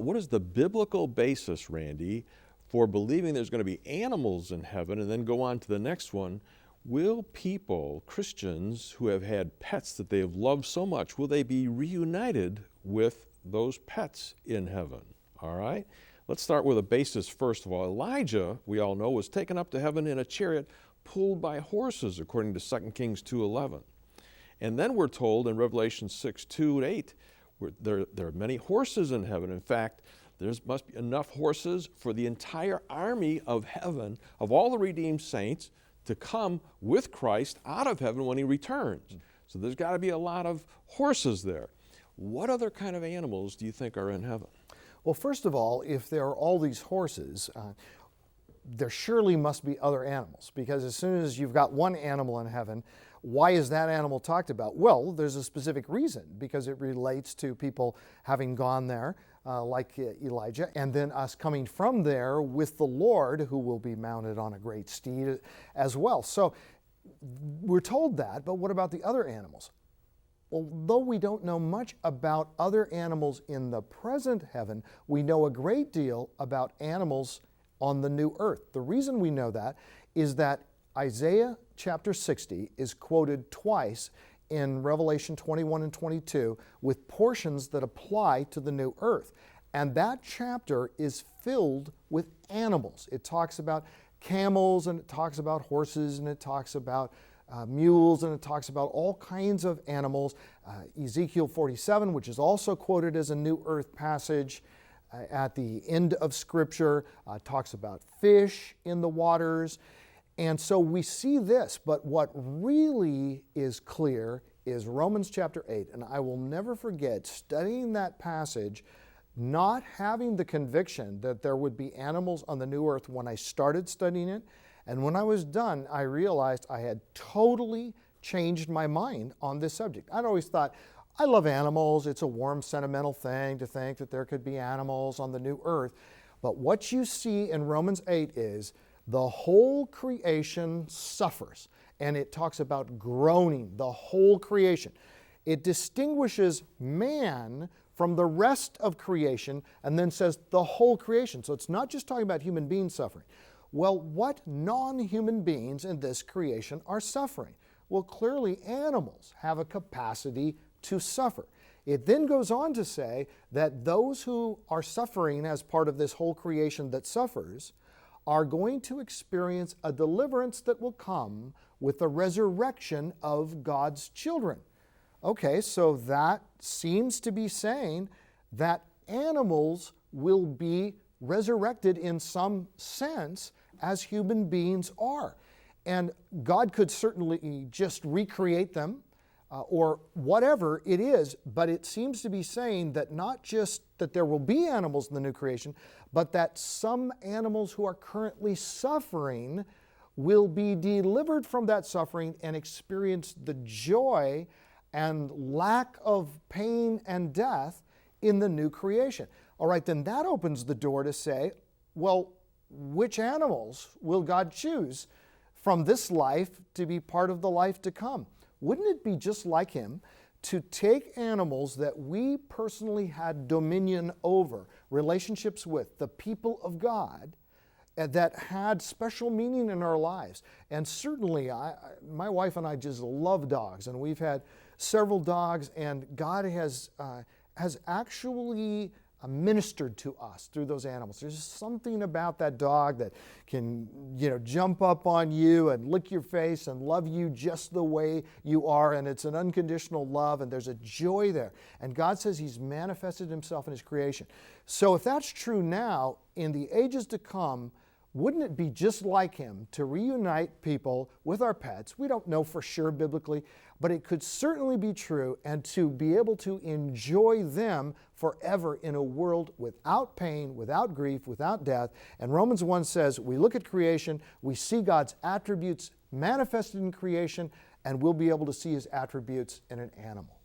what is the biblical basis, Randy, for believing there's going to be animals in heaven, and then go on to the next one. Will people, Christians who have had pets that they have loved so much, will they be reunited with those pets in heaven? All right? Let's start with a basis first of all. Elijah, we all know, was taken up to heaven in a chariot pulled by horses, according to 2 Kings 2:11. And then we're told in Revelation 6:2-8, there are many horses in heaven. In fact, there must be enough horses for the entire army of heaven, of all the redeemed saints, to come with Christ out of heaven when he returns. So there's got to be a lot of horses there. What other kind of animals do you think are in heaven? Well, first of all, if there are all these horses, there surely must be other animals, because as soon as you've got one animal in heaven, why is that animal talked about? Well, there's a specific reason, because it relates to people having gone there, like Elijah, and then us coming from there with the Lord, who will be mounted on a great steed as well. So we're told that, but what about the other animals? Well, though we don't know much about other animals in the present heaven, we know a great deal about animals on the new earth. The reason we know that is that Isaiah chapter 60 is quoted twice in Revelation 21 and 22 with portions that apply to the new earth. And that chapter is filled with animals. It talks about camels, and it talks about horses, and it talks about mules, and it talks about all kinds of animals. Ezekiel 47, which is also quoted as a new earth passage at the end of Scripture, talks about fish in the waters. And so we see this, but what really is clear is Romans chapter 8. And I will never forget studying that passage, not having the conviction that there would be animals on the new earth when I started studying it. And when I was done, I realized I had totally changed my mind on this subject. I'd always thought, I love animals. It's a warm, sentimental thing to think that there could be animals on the new earth. But what you see in Romans 8 is the whole creation suffers. And it talks about groaning, the whole creation. It distinguishes man from the rest of creation and then says the whole creation. So it's not just talking about human beings suffering. Well, what non-human beings in this creation are suffering? Well, clearly animals have a capacity to suffer. It then goes on to say that those who are suffering as part of this whole creation that suffers are going to experience a deliverance that will come with the resurrection of God's children. Okay, so that seems to be saying that animals will be resurrected in some sense as human beings are. And God could certainly just recreate them or whatever it is, but it seems to be saying that not just that there will be animals in the new creation, but that some animals who are currently suffering will be delivered from that suffering and experience the joy and lack of pain and death in the new creation. All right, then that opens the door to say, well, which animals will God choose from this life to be part of the life to come? Wouldn't it be just like Him to take animals that we personally had dominion over, relationships with, the people of God, that had special meaning in our lives? And certainly, my wife and I just love dogs, and we've had several dogs, and God has actually ministered to us through those animals. There's just something about that dog that can, jump up on you and lick your face and love you just the way you are, and it's an unconditional love, and there's a joy there. And God says He's manifested Himself in His creation. So if that's true now, in the ages to come, wouldn't it be just like Him to reunite people with our pets? We don't know for sure biblically, but it could certainly be true, and to be able to enjoy them forever in a world without pain, without grief, without death. And Romans 1 says, we look at creation, we see God's attributes manifested in creation, and we'll be able to see His attributes in an animal.